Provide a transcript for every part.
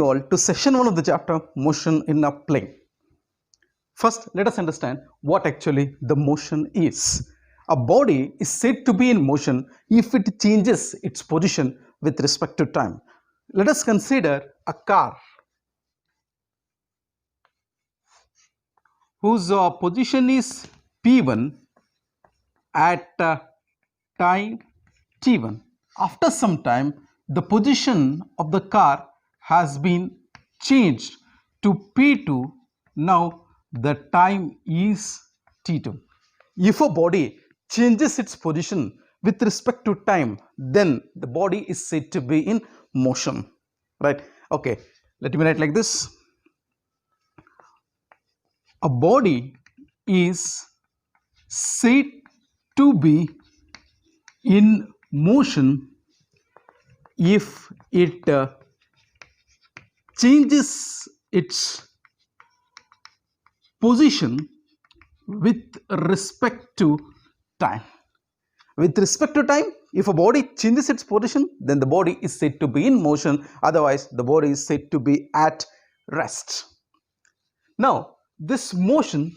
all to session 1 of the chapter motion in a plane. First, let us understand what actually the motion is. A body is said to be in motion if it changes its position with respect to time. Let us consider a car whose position is P1 at time T1. After some time, the position of the car has been changed to P2. Now the time is T2. If a body changes its position with respect to time, then the body is said to be in motion, right? Okay, let me write like this. A body is said to be in motion if it changes its position with respect to time. With respect to time, if a body changes its position, then the body is said to be in motion, otherwise the body is said to be at rest. Now, this motion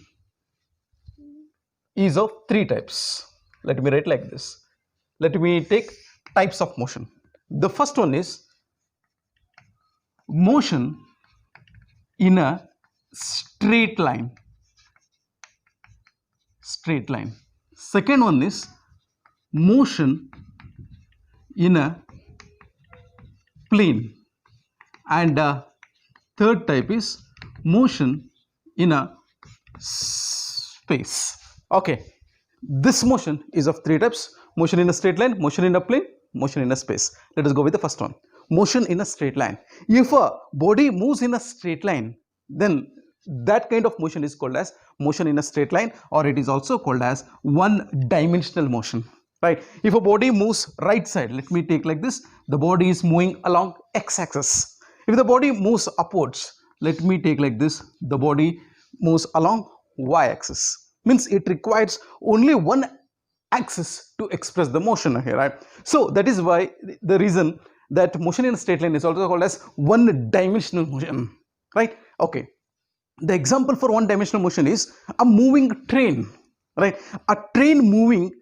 is of three types. Let me write like this. Let me take types of motion. The first one is motion in a straight line. Straight line. Second one is motion in a plane, and third type is motion in a space. Okay, this motion is of three types: motion in a straight line, motion in a plane, motion in a space. Let us go with the first one, motion in a straight line. If a body moves in a straight line, then that kind of motion is called as motion in a straight line, or it is also called as one-dimensional motion, right? If a body moves right side, let me take like this, the body is moving along x-axis. If the body moves upwards, let me take like this, the body moves along y-axis. Means it requires only one axis to express the motion here, right? So that is why the reason that motion in a straight line is also called as one-dimensional motion, right? Okay. The example for one-dimensional motion is a moving train, right? A train moving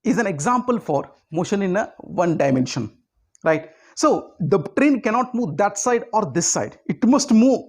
is an example for motion in a one dimension, right? So the train cannot move that side or this side. It must move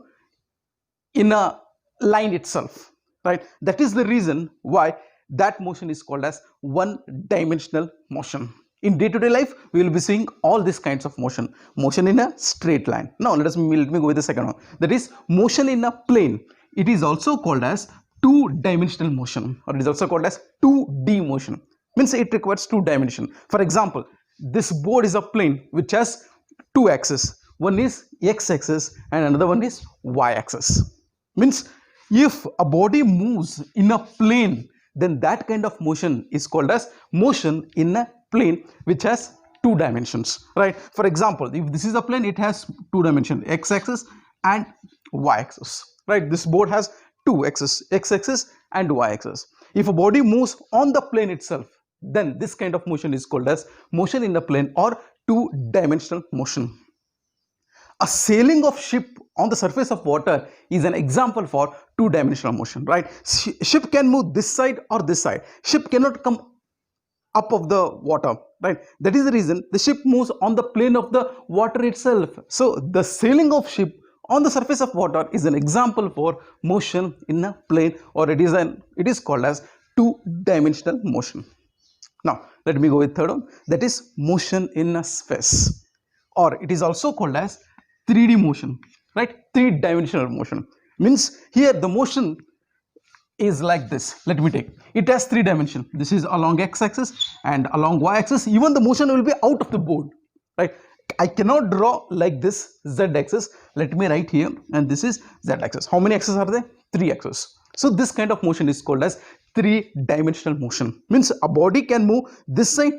in a line itself, right? That is the reason why that motion is called as one-dimensional motion. In day-to-day life, we will be seeing all these kinds of motion. Motion in a straight line. Now let me go with the second one. That is motion in a plane. It is also called as two-dimensional motion, or it is also called as 2D motion. Means it requires two dimension. For example, this board is a plane which has two axes. One is x-axis and another one is y-axis. Means if a body moves in a plane, then that kind of motion is called as motion in a plane which has two dimensions, right? For example, if this is a plane, it has two dimensions, x-axis and y-axis, right? This board has two axes, x-axis and y-axis. If a body moves on the plane itself, then this kind of motion is called as motion in a plane or two-dimensional motion. A sailing of ship on the surface of water is an example for two-dimensional motion, right? Ship can move this side or this side. Ship cannot come up of the water, right? That is the reason the ship moves on the plane of the water itself. So the sailing of ship on the surface of water is an example for motion in a plane, or it is called as two-dimensional motion. Now let me go with third one, that is motion in a space, or it is also called as 3D motion, right? Three-dimensional motion. Means here the motion is like this. Let me take, it has three dimensions. This is along x-axis and along y-axis. Even the motion will be out of the board, right? I cannot draw like this z-axis. Let me write here, and this is z-axis. How many axes are there? Three axes. So this kind of motion is called as three-dimensional motion. Means a body can move this side,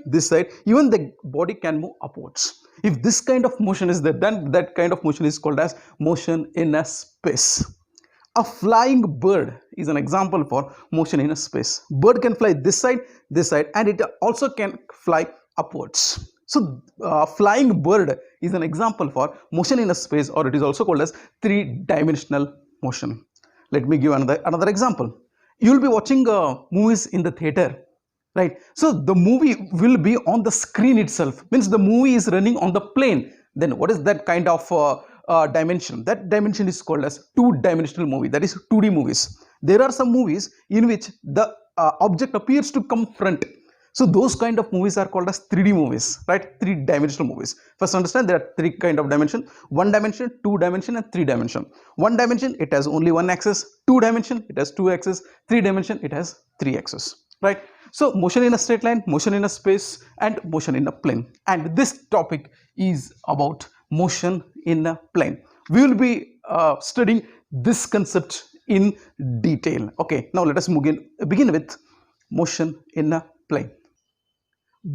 even the body can move upwards. If this kind of motion is there, then that kind of motion is called as motion in a space. A flying bird is an example for motion in a space. Bird can fly this side, and it also can fly upwards. So flying bird is an example for motion in a space, or it is also called as three-dimensional motion. Let me give another example. You will be watching movies in the theater, right? So the movie will be on the screen itself, means the movie is running on the plane. Then what is that kind of dimension? That dimension is called as two-dimensional movie, that is 2D movies. There are some movies in which the object appears to come front. So those kind of movies are called as 3D movies, right? Three-dimensional movies. First understand there are three kind of dimension: one dimension, two dimension, and three dimension. One dimension, it has only one axis. Two dimension, it has two axes. Three dimension, it has three axes, right? So motion in a straight line, motion in a space, and motion in a plane. And this topic is about motion in a plane. We will be studying this concept in detail. Okay, now let us begin with motion in a plane.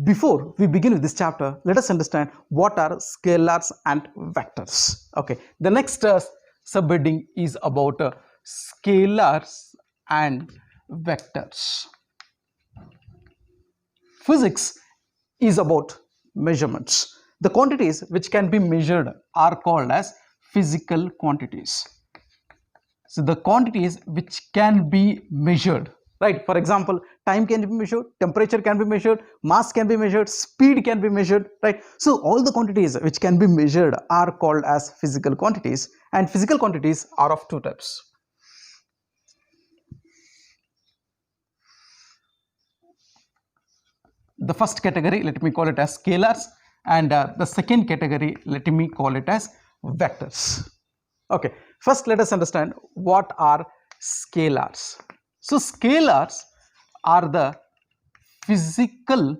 Before we begin with this chapter, let us understand what are scalars and vectors. Okay, the next subheading is about scalars and vectors. Physics is about measurements. The quantities which can be measured are called as physical quantities. So the quantities which can be measured, right? For example, time can be measured, temperature can be measured, mass can be measured, speed can be measured, right? So all the quantities which can be measured are called as physical quantities, and physical quantities are of two types. The first category, let me call it as scalars, and the second category, let me call it as vectors. Okay, first let us understand what are scalars. So scalars are the physical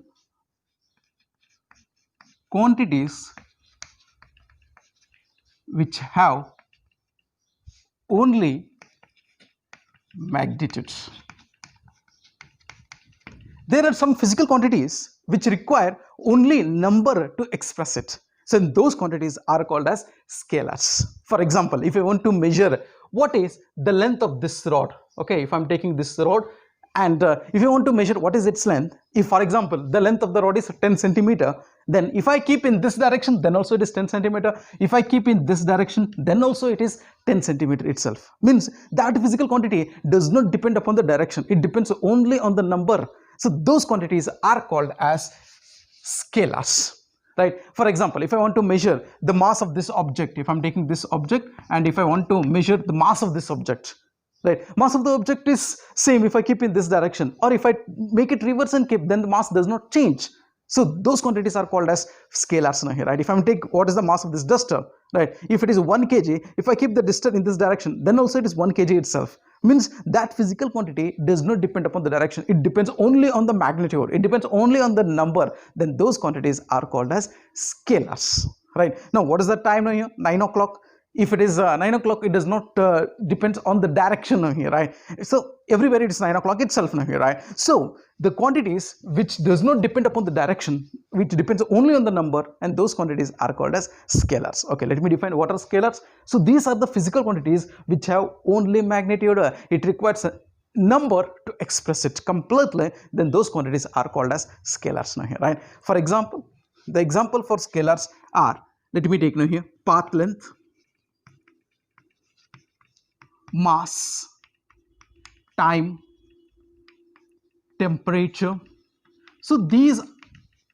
quantities which have only magnitudes. There are some physical quantities which require only number to express it. So those quantities are called as scalars. For example, if I want to measure what is the length of this rod, okay, if I'm taking this rod and if you want to measure what is its length, if for example the length of the rod is 10 centimeter, then if I keep in this direction, then also it is 10 centimeter. If I keep in this direction, then also it is 10 centimeter itself. Means that physical quantity does not depend upon the direction, it depends only on the number. So those quantities are called as scalars, right? For example, if I want to measure the mass of this object, if I'm taking this object and if I want to measure the mass of this object, right, mass of the object is same if I keep in this direction, or if I make it reverse and keep, then the mass does not change. So those quantities are called as scalars now here, right? If I'm take what is the mass of this duster, right, if it is 1 kg, if I keep the duster in this direction, then also it is 1 kg itself. Means that physical quantity does not depend upon the direction, it depends only on the magnitude, it depends only on the number. Then those quantities are called as scalars, right? Now what is the time now here? 9 o'clock. If it is 9 o'clock, it does not depends on the direction now here, right? So everywhere it is 9 o'clock itself now here, right? So the quantities which does not depend upon the direction, which depends only on the number, and those quantities are called as scalars. Okay, let me define what are scalars. So these are the physical quantities which have only magnitude, it requires a number to express it completely, then those quantities are called as scalars now here, right? For example, the example for scalars are, let me take now here, path length, mass, time, temperature. So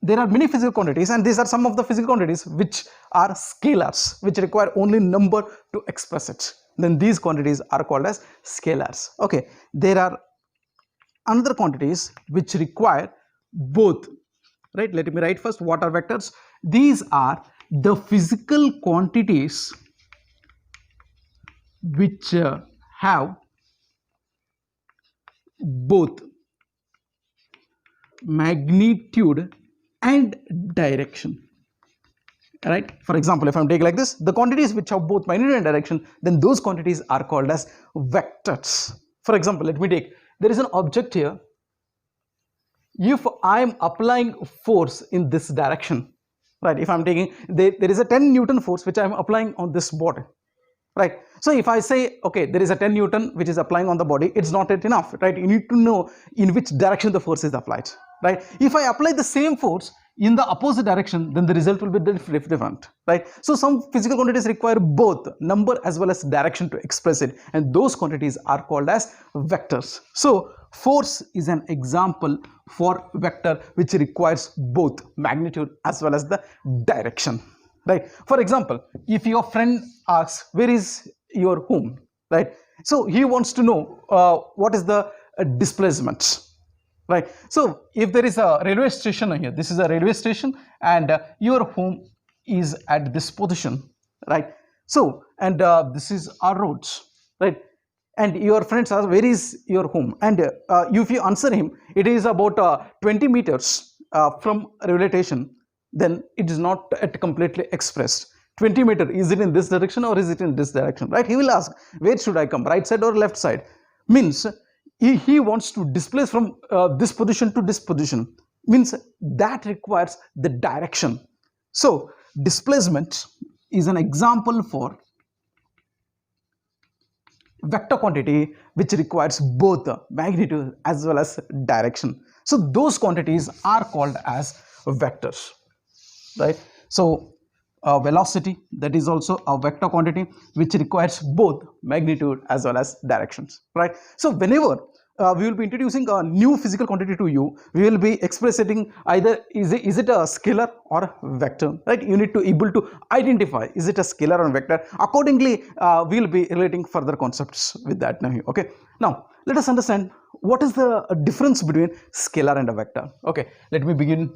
there are many physical quantities, and these are some of the physical quantities which are scalars, which require only number to express it. Then these quantities are called as scalars. Okay, there are another quantities which require both, right? Let me write first what are vectors. These are the physical quantities which have both magnitude and direction, right? For example, if I'm taking like this, the quantities which have both magnitude and direction, then those quantities are called as vectors. For example, let me take, there is an object here. If I am applying force in this direction, right, if I'm taking, there is a 10 Newton force which I am applying on this body, right? So if I say, okay, there is a 10 Newton which is applying on the body, it's not yet enough, right? You need to know in which direction the force is applied, right? If I apply the same force in the opposite direction, then the result will be different, right? So some physical quantities require both number as well as direction to express it, and those quantities are called as vectors. So force is an example for vector which requires both magnitude as well as the direction, right? For example, if your friend asks, where is your home, right? So he wants to know what is the displacement, right? So if there is a railway station here, this is a railway station, and your home is at this position, right? So, and this is our roads, right? And your friends ask, where is your home? And if you answer him, it is about 20 meters from railway station, then it is not completely expressed. 20 meter, is it in this direction or is it in this direction, right? He will ask, where should I come, right side or left side? Means he wants to displace from this position to this position, means that requires the direction. So displacement is an example for vector quantity which requires both magnitude as well as direction. So those quantities are called as vectors, right? So velocity, that is also a vector quantity which requires both magnitude as well as directions, right? So whenever we will be introducing a new physical quantity to you, we will be expressing either is it a scalar or a vector, right? You need to able to identify is it a scalar or a vector. Accordingly, we will be relating further concepts with that now. Okay, now let us understand what is the difference between scalar and a vector. Okay, let me begin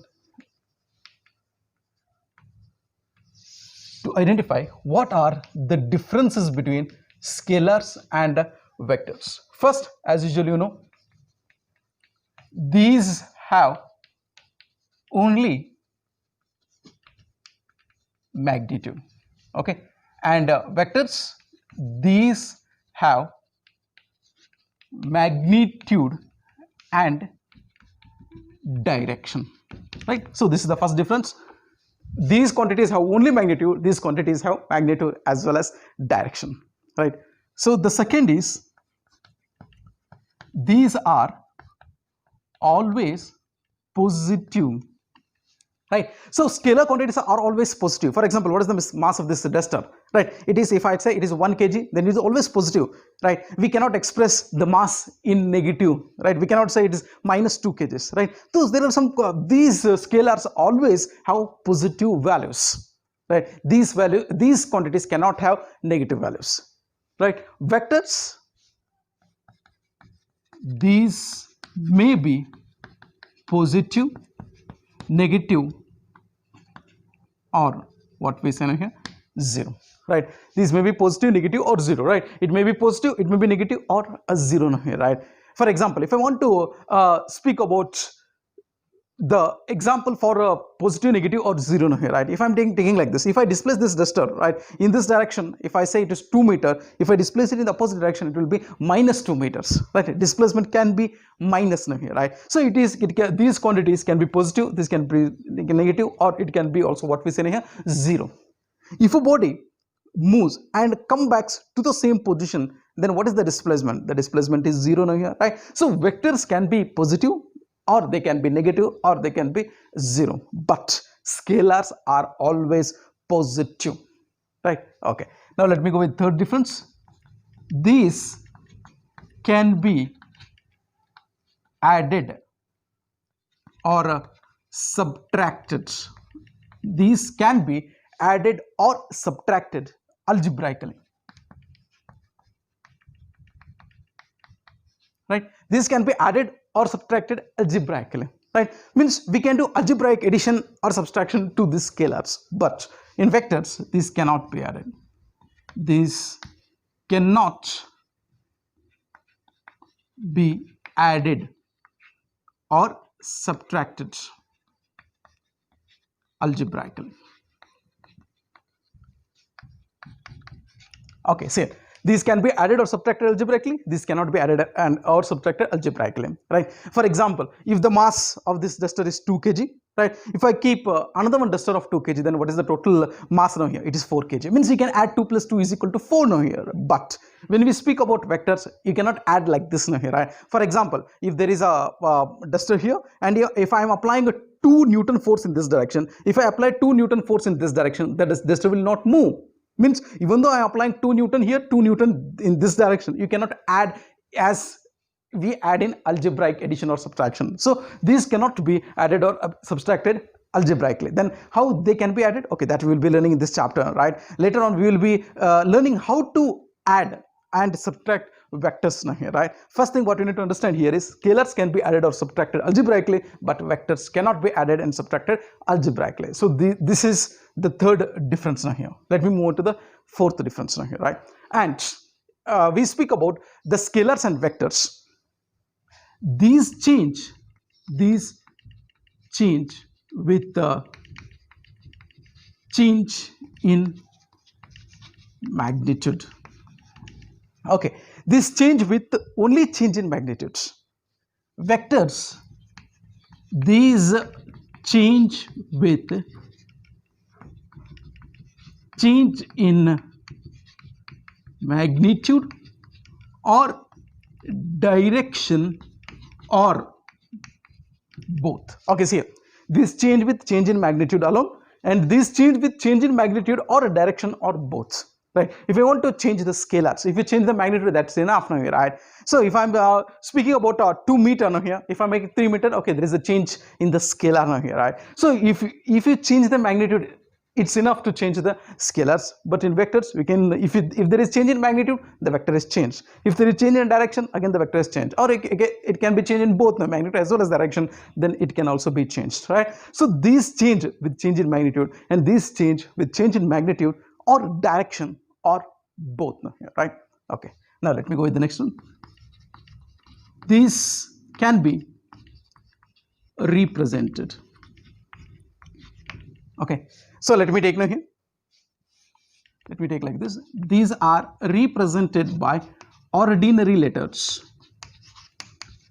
to identify what are the differences between scalars and vectors. First, as usual, you know, these have only magnitude, okay, and vectors, these have magnitude and direction, right? So this is the first difference. These quantities have only magnitude, these quantities have magnitude as well as direction, right? So the second is these are always positive, right? So scalar quantities are always positive. For example, what is the mass of this duster, right? It is, if I say it is 1 kg, then it is always positive, right? We cannot express the mass in negative, right? We cannot say it is minus 2 kgs, right? So there are some these scalars always have positive values, right? These quantities cannot have negative values, right? Vectors, these may be positive, negative, or what we say here, 0, right? These may be positive, negative, or 0, right? It may be positive, it may be negative, or a 0 here, right? For example, if I want to speak about the example for a positive, negative, or 0 here, right? If I'm taking like this, if I displace this duster, right, in this direction, if I say it is 2 meter, if I displace it in the opposite direction, it will be minus 2 meters, right? Displacement can be minus here, right? So these quantities can be positive, this can be negative, or it can be also what we say here, 0. If a body moves and come back to the same position, then what is the displacement? The displacement is 0 now here, right? So vectors can be positive, or they can be negative, or they can be 0, but scalars are always positive, right? Okay, now let me go with third difference. These can be added or subtracted. These can be added or subtracted algebraically, right? This can be added or subtracted algebraically, right? Means we can do algebraic addition or subtraction to these scalars, but in vectors this cannot be added, this cannot be added or subtracted algebraically. Okay, see, these can be added or subtracted algebraically, this cannot be added and or subtracted algebraically, right? For example, if the mass of this duster is 2 kg, right? If I keep another one duster of 2 kg, then what is the total mass now here? It is 4 kg. Means we can add 2 plus 2 is equal to 4 now here. But when we speak about vectors, you cannot add like this now here, right? For example, if there is a duster here, and if I am applying a 2 Newton force in this direction, if I apply 2 Newton force in this direction, that is, this will not move. Means even though I am applying 2 Newton here, 2 Newton in this direction, you cannot add as we add in algebraic addition or subtraction. So these cannot be added or subtracted algebraically. Then how they can be added? Okay, that we will be learning in this chapter, right? Later on we will be learning how to add and subtract vectors now here, right? First thing what you need to understand here is scalars can be added or subtracted algebraically, but vectors cannot be added and subtracted algebraically. So this is the third difference now here. Let me move on to the fourth difference now here, right? And we speak about the scalars and vectors. These change with the change in magnitude. Okay, this change with only change in magnitudes. Vectors, these change with change in magnitude or direction or both. Okay, see here, this change with change in magnitude alone, and this change with change in magnitude or direction or both. Right? If you want to change the scalars, if you change the magnitude, that's enough now here, right? So if I'm speaking about 2 meter now here, if I make it 3 meter, okay, there is a change in the scalar now here, right? So if you change the magnitude, it's enough to change the scalars. But in vectors, we can, if there is change in magnitude, the vector is changed. If there is change in direction, again the vector is changed. Or it can be changed in both the magnitude as well as direction, then it can also be changed, right? So these change with change in magnitude and these change with change in magnitude or direction or both now here, right? Okay, now let me go with the next one. These can be represented. Okay, so let me take now here. Let me take like this. These are represented by ordinary letters.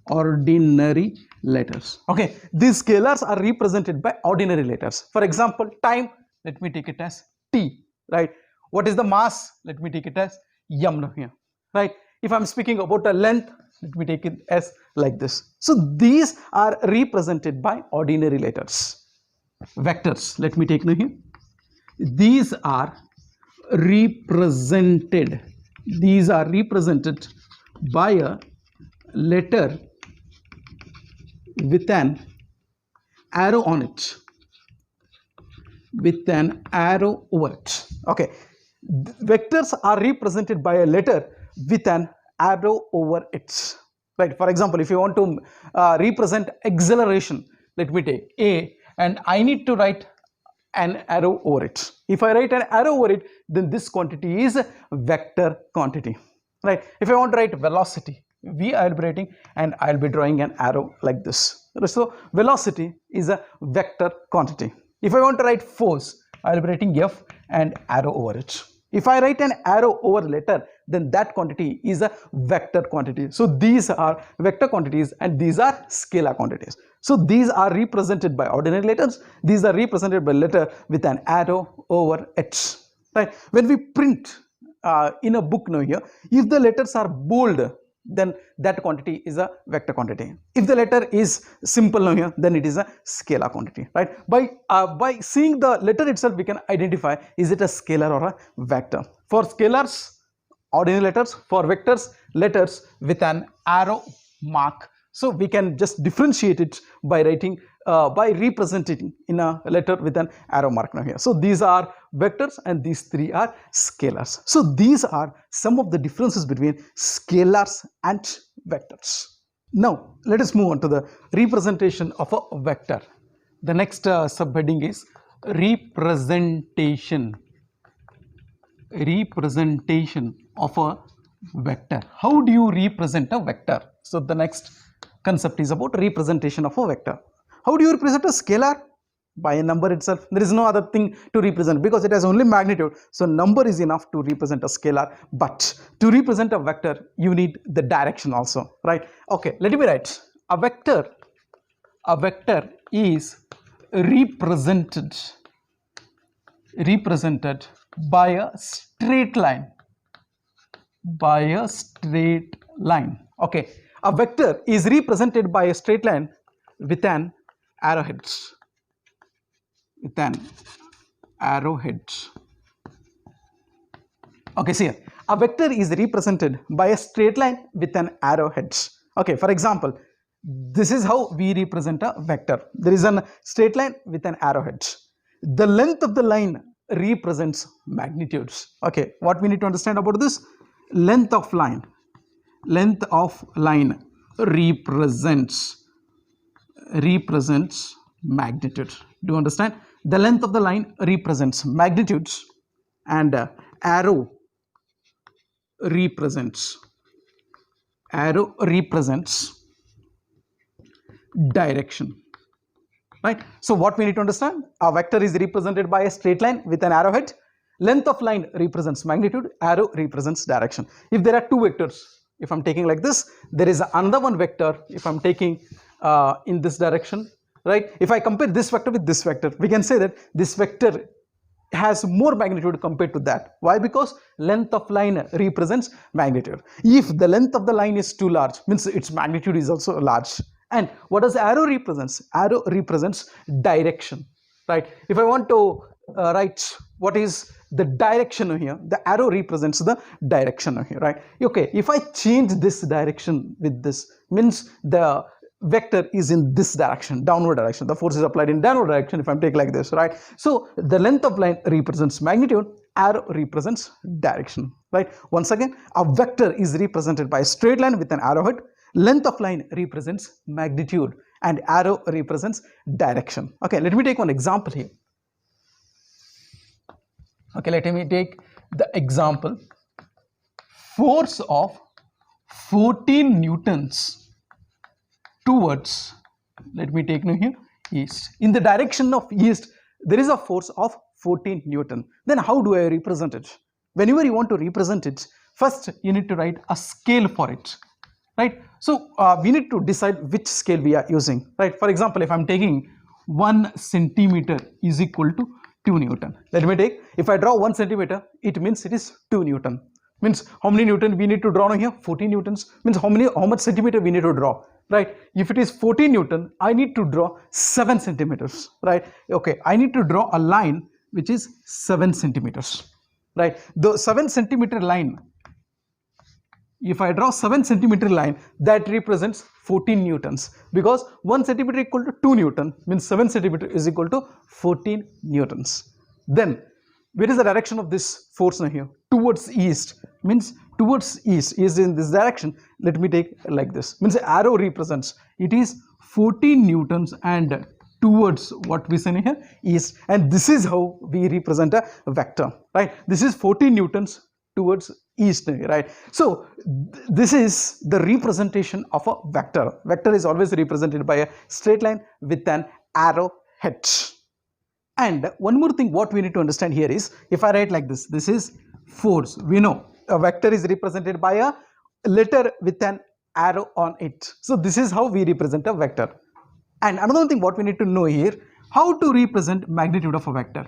Ordinary letters. Okay, these scalars are represented by ordinary letters. For example, time, let me take it as T, right? What is the mass? Let me take it as m now here, right? If I'm speaking about a length, let me take it as like this. So these are represented by ordinary letters. Vectors, let me take now here. These are represented. These are represented by a letter with an arrow on it. With an arrow over it. Okay. Vectors are represented by a letter with an arrow over it, right? For example, if you want to represent acceleration, let me take A and I need to write an arrow over it. If I write an arrow over it, then this quantity is a vector quantity, right? If I want to write velocity, V I will be writing and I will be drawing an arrow like this. So velocity is a vector quantity. If I want to write force, I will be writing F and arrow over it. If I write an arrow over letter, then that quantity is a vector quantity. So these are vector quantities and these are scalar quantities. So these are represented by ordinary letters. These are represented by letter with an arrow over it. Right? When we print in a book now here, if the letters are bold, then that quantity is a vector quantity. If the letter is simple now here, then it is a scalar quantity, right? By seeing the letter itself, we can identify is it a scalar or a vector. For scalars, ordinary letters. For vectors, letters with an arrow mark. So we can just differentiate it by writing, by representing in a letter with an arrow mark now here. So these are vectors and these three are scalars. So these are some of the differences between scalars and vectors. Now let us move on to the representation of a vector. The next subheading is representation. Representation of a vector. How do you represent a vector? So the next concept is about representation of a vector. How do you represent a scalar? By a number itself. There is no other thing to represent because it has only magnitude. So number is enough to represent a scalar. But to represent a vector, you need the direction also, right? Okay, let me write. A vector is represented by a straight line. By a straight line. Okay. A vector is represented by a straight line with an arrowhead. with an arrowhead. Okay, see here, a vector is represented by a straight line with an arrowhead. Okay, for example, this is how we represent a vector. There is a straight line with an arrowhead. The length of the line represents magnitudes. Okay, what we need to understand about this? Length of line represents magnitude. Do you understand? The length of the line represents magnitudes, and arrow represents direction. Right? So what we need to understand? A vector is represented by a straight line with an arrowhead. Length of line represents magnitude, arrow represents direction. If there are two vectors, if I'm taking like this, there is another one vector if I'm taking in this direction, right? If I compare this vector with this vector, we can say that this vector has more magnitude compared to that. Why? Because length of line represents magnitude. If the length of the line is too large, means its magnitude is also large. And what does arrow represents? Arrow represents direction, right? If I want to write what is the direction here, the arrow represents the direction here, right? Okay, if I change this direction with this, means the vector is in this direction, downward direction. The force is applied in downward direction if I'm taking like this, right? So the length of line represents magnitude, arrow represents direction, right? Once again, a vector is represented by a straight line with an arrowhead. Length of line represents magnitude and arrow represents direction. Okay, let me take one example here. Okay, let me take the example. Force of 14 newtons towards, let me take now here, east. In the direction of east, there is a force of 14 Newton. Then how do I represent it? Whenever you want to represent it, first you need to write a scale for it, right? So we need to decide which scale we are using, right? For example, if I'm taking 1 centimeter is equal to 2 Newton. Let me take, if I draw 1 centimeter, it means it is 2 Newton. Means how many Newton we need to draw now here? 14 Newtons. Means how much centimeter we need to draw, right? If it is 14 Newton, I need to draw 7 centimeters, right? Okay, I need to draw a line which is 7 centimeters, right? The 7 centimeter line, if I draw 7 centimeter line, that represents 14 newtons, because 1 centimeter equal to 2 Newton, means 7 centimeter is equal to 14 newtons. Then where is the direction of this force now here? Towards east, means towards east is in this direction. Let me take like this, means the arrow represents, it is 14 newtons and towards what we say here, east. And this is how we represent a vector, right? This is 14 newtons towards east, right? So this is the representation of a vector. Vector is always represented by a straight line with an arrow head. And one more thing what we need to understand here is, if I write like this, this is force. We know a vector is represented by a letter with an arrow on it. So this is how we represent a vector. And another thing what we need to know here, how to represent magnitude of a vector.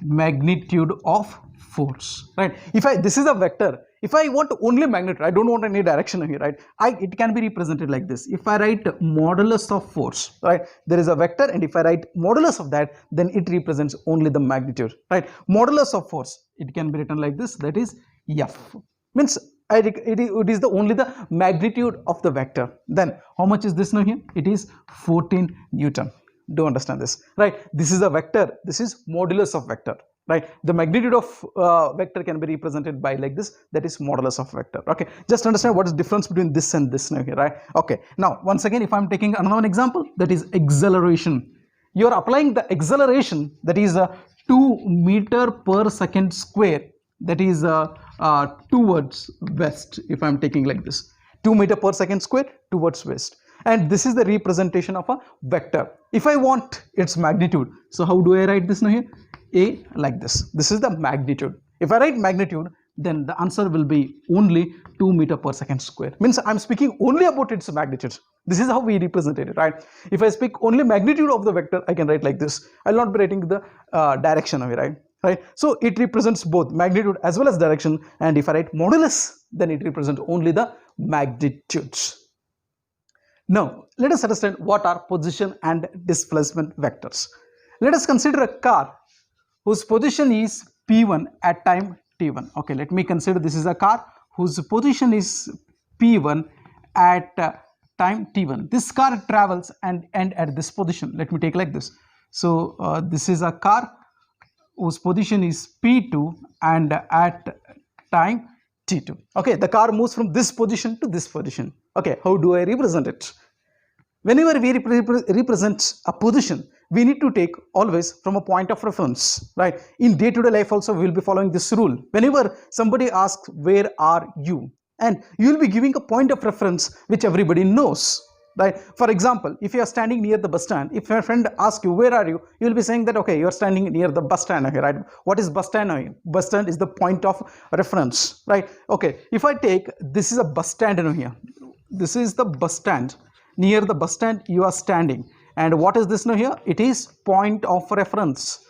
Magnitude of force, right? If this is a vector, if I want only magnitude, I don't want any direction here, right? It can be represented like this. If I write modulus of force, right? There is a vector, and if I write modulus of that, then it represents only the magnitude, right? Modulus of force, it can be written like this, that is F. Means it is only the magnitude of the vector. Then how much is this now here? It is 14 Newton. Do understand this, right? This is a vector, this is modulus of vector, right? The magnitude of vector can be represented by like this, that is modulus of vector. Okay, just understand what is difference between this and this now here, right? Okay, now once again, if I'm taking another example, that is acceleration. You are applying the acceleration, that is 2 meter per second square, that is towards west. If I'm taking like this, 2 meter per second square towards west. And this is the representation of a vector. If I want its magnitude, so how do I write this now here? A like this. This is the magnitude. If I write magnitude, then the answer will be only 2 meter per second square. Means I'm speaking only about its magnitude. This is how we represent it, right? If I speak only magnitude of the vector, I can write like this. I'll not be writing the direction of it, right? So it represents both magnitude as well as direction. And if I write modulus, then it represents only the magnitudes. Now, let us understand what are position and displacement vectors. let us consider a car whose position is P1 at time T1. Okay, let me consider this is a car whose position is P1 at time T1. This car travels and end at this position. Let me take like this. So this is a car whose position is P2 and at time T2. Okay, the car moves from this position to this position. Okay, how do I represent it? Whenever we represent a position, we need to take always from a point of reference, right? In day-to-day life also, we will be following this rule. Whenever somebody asks, where are you? And you will be giving a point of reference which everybody knows, right? For example, if you are standing near the bus stand, if your friend asks you, where are you? You will be saying that, okay, you are standing near the bus stand here, right? What is bus stand here? Bus stand is the point of reference, right? Okay, if I take, this is a bus stand here. This is the bus stand. Near the bus stand you are standing, and what is this now here? It is point of reference,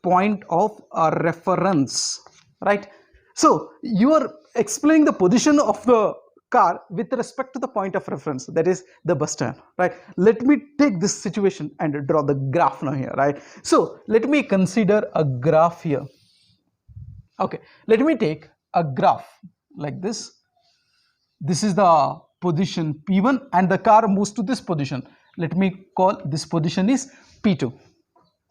point of reference, right? So you are explaining the position of the car with respect to the point of reference, that is the bus stand, right? Let me take this situation and draw the graph now here, right? So let me consider a graph here. Okay, let me take a graph like this. This is the position P1 and the car moves to this position. Let me call this position is P2,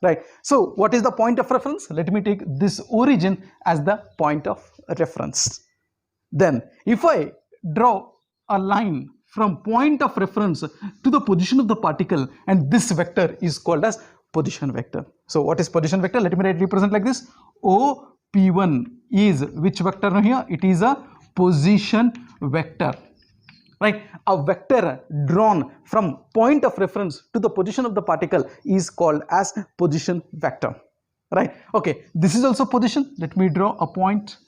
right? So what is the point of reference? Let me take this origin as the point of reference. Then if I draw a line from point of reference to the position of the particle, and this vector is called as position vector. So what is position vector? Let me represent like this. OP1 is which vector now here? It is a position vector, right? A vector drawn from point of reference to the position of the particle is called as position vector, right? Okay, this is also position. Let me draw a point.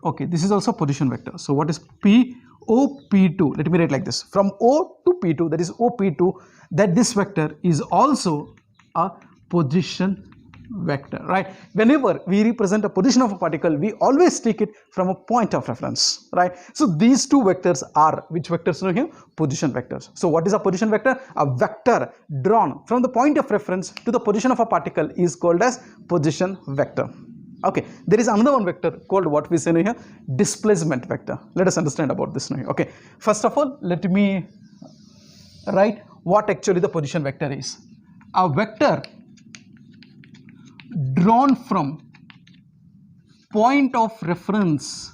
Okay, this is also position vector. So what is P? OP2, let me write like this, from O to P2, that is OP2, that this vector is also a position vector, right? Whenever we represent a position of a particle, we always take it from a point of reference, right? So these two vectors are, which vectors are here? Position vectors. So what is a position vector? A vector drawn from the point of reference to the position of a particle is called as position vector. Okay, there is another one vector called what we say here, displacement vector. Let us understand about this now. Okay, first of all, let me write what actually the position vector is. A vector drawn from point of reference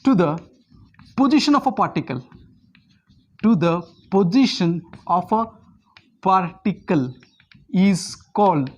to the position of a particle, is called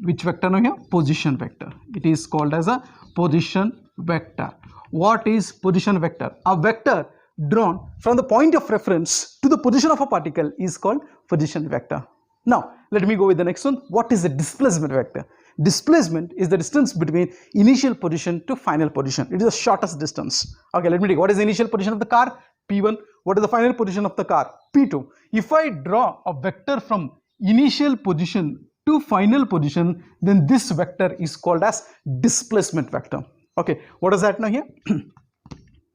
which vector now here? Position vector. It is called as a position vector. What is position vector? A vector drawn from the point of reference to the position of a particle is called position vector. Now let me go with the next one. What is the displacement vector? Displacement is the distance between initial position to final position. It is the shortest distance. Okay, let me take, what is the initial position of the car? P1. What is the final position of the car? P2. If I draw a vector from initial position to final position, then this vector is called as displacement vector. Okay, what is that now here?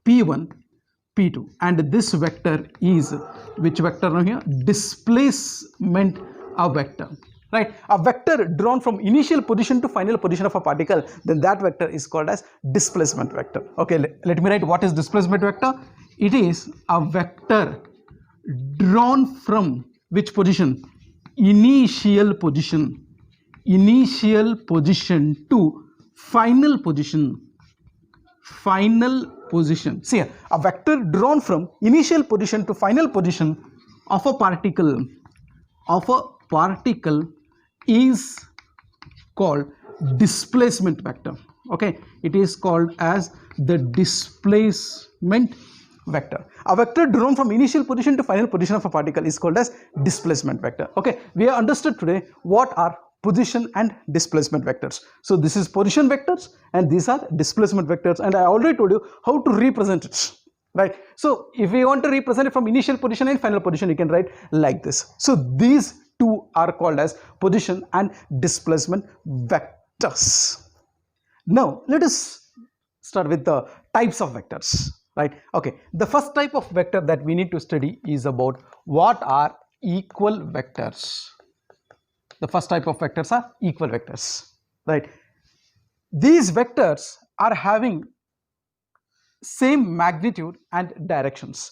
P1, P2, and this vector is which vector now here? Displacement vector, right? A vector drawn from initial position to final position of a particle, then that vector is called as displacement vector. Okay, let me write what is displacement vector. It is a vector drawn from which position? Initial position to final position. See, a vector drawn from initial position to final position of a particle is called displacement vector. Okay, it is called as the displacement vector. A vector drawn from initial position to final position of a particle is called as displacement vector. Okay, we have understood today what are position and displacement vectors. So this is position vectors and these are displacement vectors, and I already told you how to represent it, right? So if we want to represent it from initial position and final position, you can write like this. So these two are called as position and displacement vectors. Now let us start with the types of vectors, right? Okay, the first type of vector that we need to study is about what are equal vectors. The first type of vectors are equal vectors, right? These vectors are having same magnitude and directions.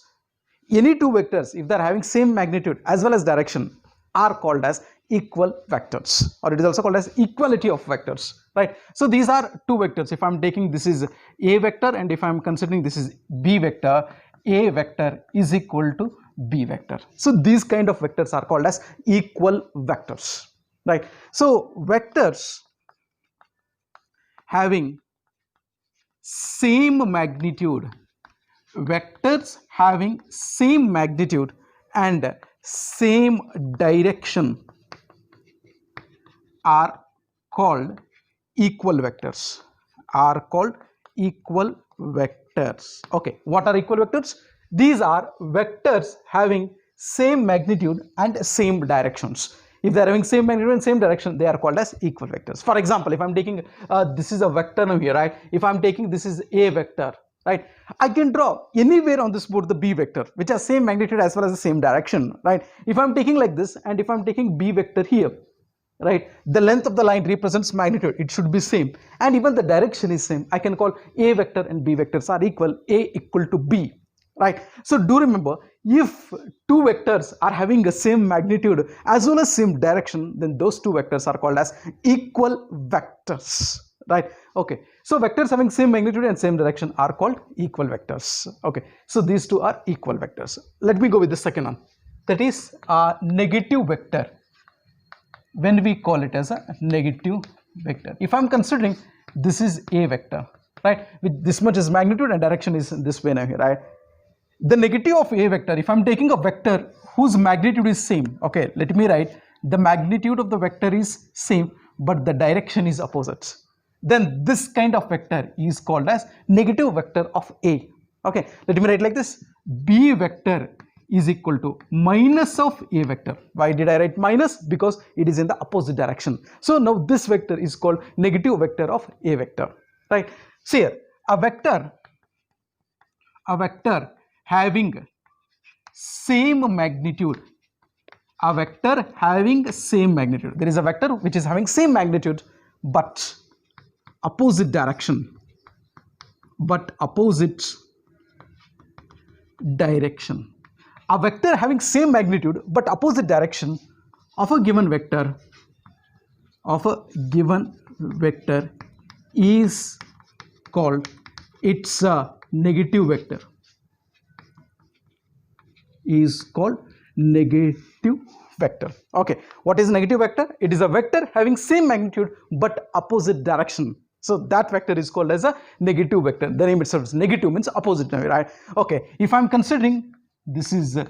Any two vectors, if they are having same magnitude as well as direction, are called as equal vectors, or it is also called as equality of vectors, right? So these are two vectors. If I am taking this is a vector, and if I am considering this is b vector, a vector is equal to b vector. So these kind of vectors are called as equal vectors, right? So vectors having same magnitude, vectors having same magnitude and same direction are called equal vectors, Okay, what are equal vectors? These are vectors having same magnitude and same directions. If they are having same magnitude and same direction, they are called as equal vectors. For example, if I am taking this is a vector now here, right? If I am taking this is a vector, right? I can draw anywhere on this board the b vector, which has same magnitude as well as the same direction, right? If I am taking like this, and if I am taking b vector here, right, the length of the line represents magnitude, it should be same, and even the direction is same. I can call a vector and b vectors are equal, a equal to b, right? So do remember, if two vectors are having the same magnitude as well as same direction, then those two vectors are called as equal vectors, right? Okay, so vectors having same magnitude and same direction are called equal vectors. Okay, so these two are equal vectors. Let me go with the second one, that is a negative vector. When we call it as a negative vector, if I am considering this is a vector, right, with this much is magnitude and direction is in this way now here, right? The negative of a vector, if I am taking a vector whose magnitude is same, okay, let me write the magnitude of the vector is same but the direction is opposite, then this kind of vector is called as negative vector of a. Okay, let me write like this, b vector is equal to minus of a vector. Why did I write minus? Because it is in the opposite direction. So now this vector is called negative vector of a vector, right? So here a vector having same magnitude, there is a vector which is having same magnitude but opposite direction, a vector having same magnitude but opposite direction of a given vector is called its negative vector, Okay, what is negative vector? It is a vector having same magnitude but opposite direction. So that vector is called as a negative vector. The name itself is negative, means opposite, right? Okay, if I am considering this is a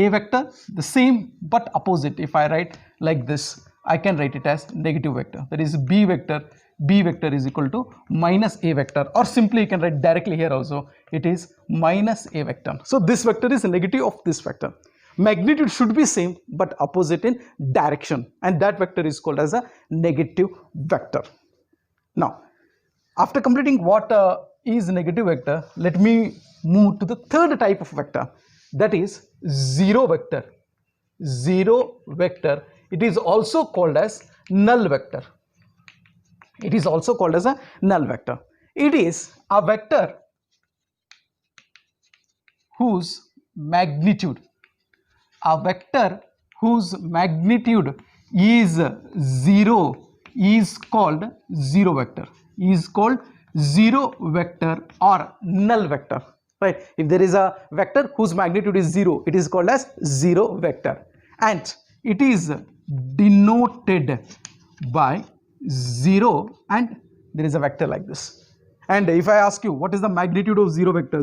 vector, the same but opposite, if I write like this, I can write it as negative vector, that is b vector is equal to minus a vector, or simply you can write directly here also, it is minus a vector. So this vector is a negative of this vector. Magnitude should be same but opposite in direction, and that vector is called as a negative vector. Now, after completing what is negative vector, let me move to the third type of vector, that is zero vector. It is also called as null vector. It is a vector whose magnitude is zero is called zero vector, or null vector, right? If there is a vector whose magnitude is zero, it is called as zero vector, and it is denoted by 0, and there is a vector like this. And if I ask you what is the magnitude of zero vector,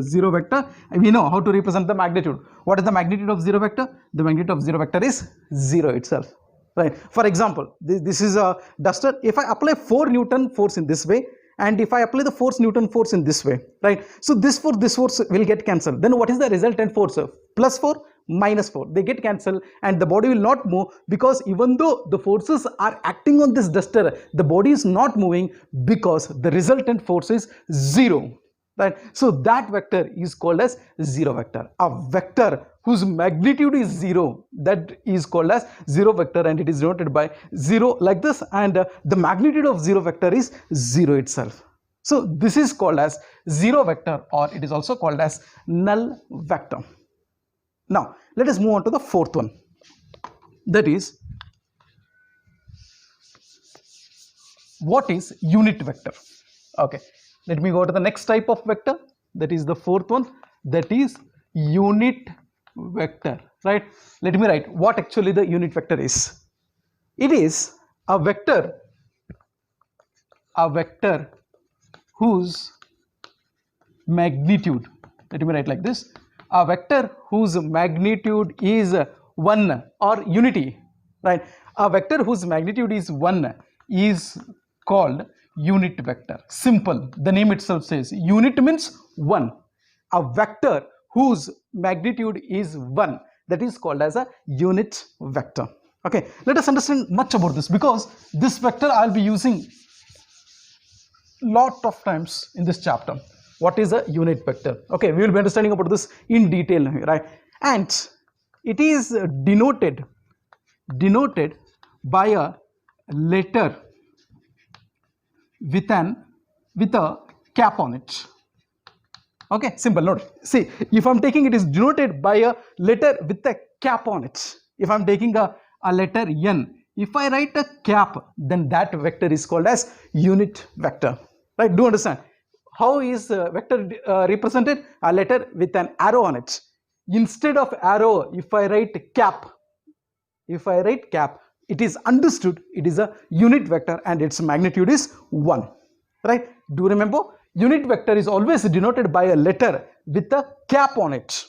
we know how to represent the magnitude. What is the magnitude of zero vector? The magnitude of zero vector is 0 itself, right? For example, this is a duster. If I apply 4 Newton force in this way, and if I apply the force Newton force in this way, right? So this force will get cancelled. Then what is the resultant force? Plus 4, minus 4, they get cancelled, and the body will not move, because even though the forces are acting on this duster, the body is not moving because the resultant force is 0, right? So that vector is called as zero vector. A vector whose magnitude is 0, that is called as zero vector, and it is denoted by 0 like this, and the magnitude of zero vector is 0 itself. So this is called as zero vector, or it is also called as null vector. Now let us move on to the fourth one, that is, what is unit vector? Okay, let me go to the next type of vector, that is the fourth one, that is unit vector, right? Let me write what actually the unit vector is. It is a vector whose magnitude, let me write like this, a vector whose magnitude is 1 or unity, right? A vector whose magnitude is 1 is called unit vector. Simple, the name itself says unit means 1. A vector whose magnitude is 1, that is called as a unit vector. Okay, let us understand much about this, because this vector I'll be using lot of times in this chapter. What is a unit vector? Okay, we will be understanding about this in detail, right? And it is denoted by a letter with a cap on it. Okay, simple. Note, see, if I'm taking, it is denoted by a letter with a cap on it. If I'm taking a letter n, if I write a cap, then that vector is called as unit vector, right? Do understand how is vector represented? A letter with an arrow on it. Instead of arrow, if I write cap, it is understood it is a unit vector and its magnitude is 1, right? Do you remember? Unit vector is always denoted by a letter with a cap on it,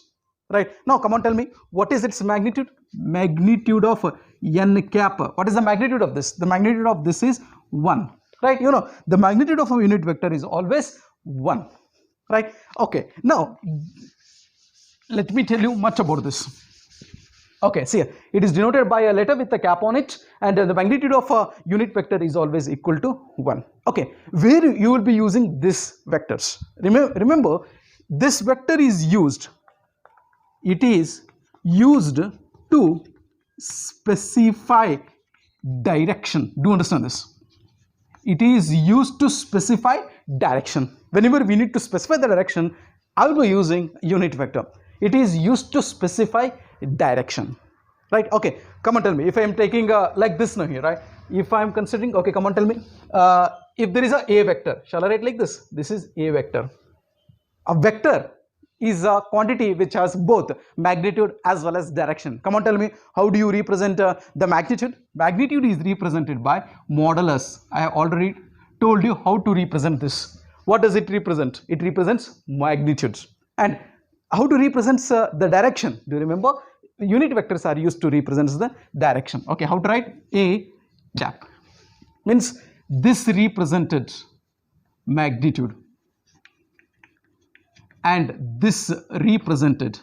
right? Now come on, tell me, what is its magnitude? Magnitude of n cap. What is the magnitude of this? The magnitude of this is 1, right? You know, the magnitude of a unit vector is always 1, right? Okay, now let me tell you much about this. Okay, see, it is denoted by a letter with a cap on it, and the magnitude of a unit vector is always equal to 1. Okay, where you will be using these vectors? Remember, this vector is used, it is used to specify direction. Do you understand this? It is used to specify direction. Whenever we need to specify the direction, I will be using unit vector. It is used to specify direction, right? Okay, come on, tell me, if I am taking like this now here, right? If I am considering, okay, come on, tell me, if there is a vector, shall I write like this? This is a vector. A vector is a quantity which has both magnitude as well as direction. Come on, tell me, how do you represent the magnitude? Magnitude is represented by modulus. I have already told you how to represent this. What does it represent? It represents magnitude. And how to represent the direction? Do you remember? Unit vectors are used to represent the direction. Okay, how to write? A cap means this represented magnitude and this represented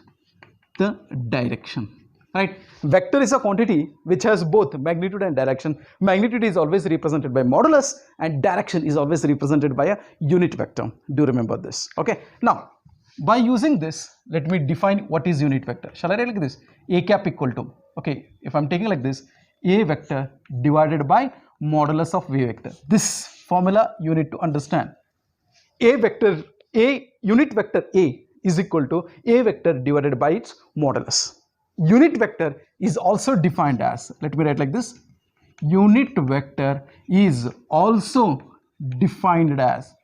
the direction, right? Vector is a quantity which has both magnitude and direction. Magnitude is always represented by modulus and direction is always represented by a unit vector. Do you remember this? Okay, now by using this, let me define what is unit vector. Shall I write like this? A cap equal to, okay, if I'm taking like this, a vector divided by modulus of v vector. This formula you need to understand. A vector, a unit vector A is equal to a vector divided by its modulus. Unit vector is also defined as, let me write like this, unit vector is also defined as,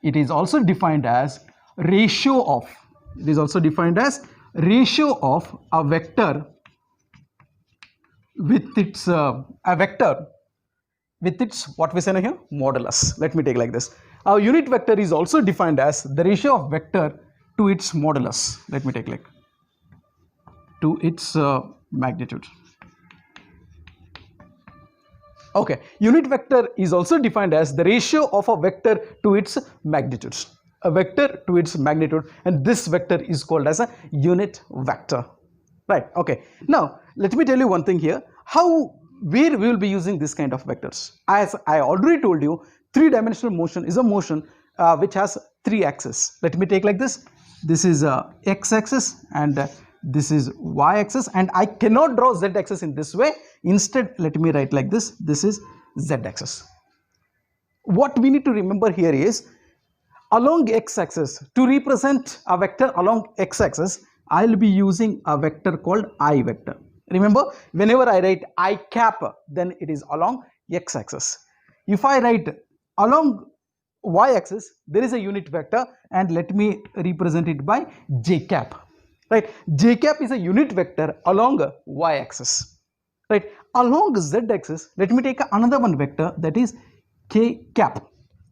it is also defined as ratio of, it is also defined as ratio of a vector with its what we say now here, modulus. Let me take like this. Our unit vector is also defined as the ratio of vector to its modulus. Let me take like to its magnitude. Okay, unit vector is also defined as the ratio of a vector to its magnitude. A vector to its magnitude, and this vector is called as a unit vector, right? Okay, now let me tell you one thing here, where we will be using this kind of vectors. As I already told you, three-dimensional motion is a motion which has 3 axes. Let me take like this. This is x-axis and this is y-axis, and I cannot draw z-axis in this way. Instead, let me write like this. This is z-axis. What we need to remember here is, along x-axis, to represent a vector along x-axis, I will be using a vector called I vector. Remember, whenever I write I cap, then it is along x-axis. If I write along y-axis, there is a unit vector, and let me represent it by j cap. Right, j cap is a unit vector along y-axis. Right, along z-axis, let me take another one vector, that is k cap.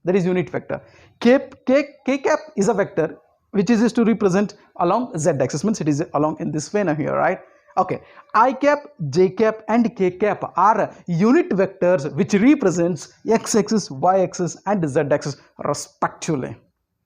That is unit vector. K cap is a vector which is used to represent along z-axis, means it is along in this way now here, right? Okay, I cap, j cap and k cap are unit vectors which represents x-axis, y-axis and z-axis respectively.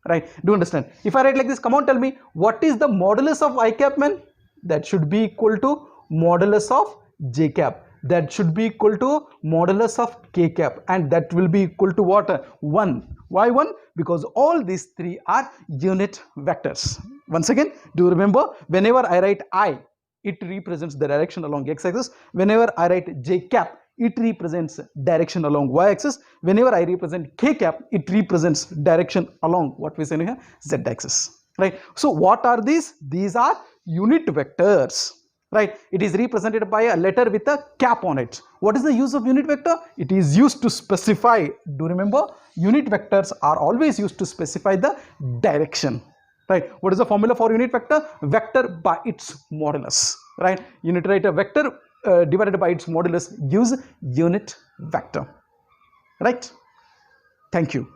Right, do you understand? If I write like this, come on, tell me, what is the modulus of I cap, man? That should be equal to modulus of j cap. That should be equal to modulus of k cap, and that will be equal to what? 1. Why 1? Because all these 3 are unit vectors. Once again, do you remember, whenever I write I, it represents the direction along x-axis. Whenever I write j cap, it represents direction along y-axis. Whenever I represent k cap, it represents direction along what we say here, z-axis. Right. So what are these? These are unit vectors. Right. It is represented by a letter with a cap on it. What is the use of unit vector? It is used to specify. Do remember, unit vectors are always used to specify the direction. Right. What is the formula for unit vector? Vector by its modulus. Right. You need to write a vector divided by its modulus gives unit vector. Right. Thank you.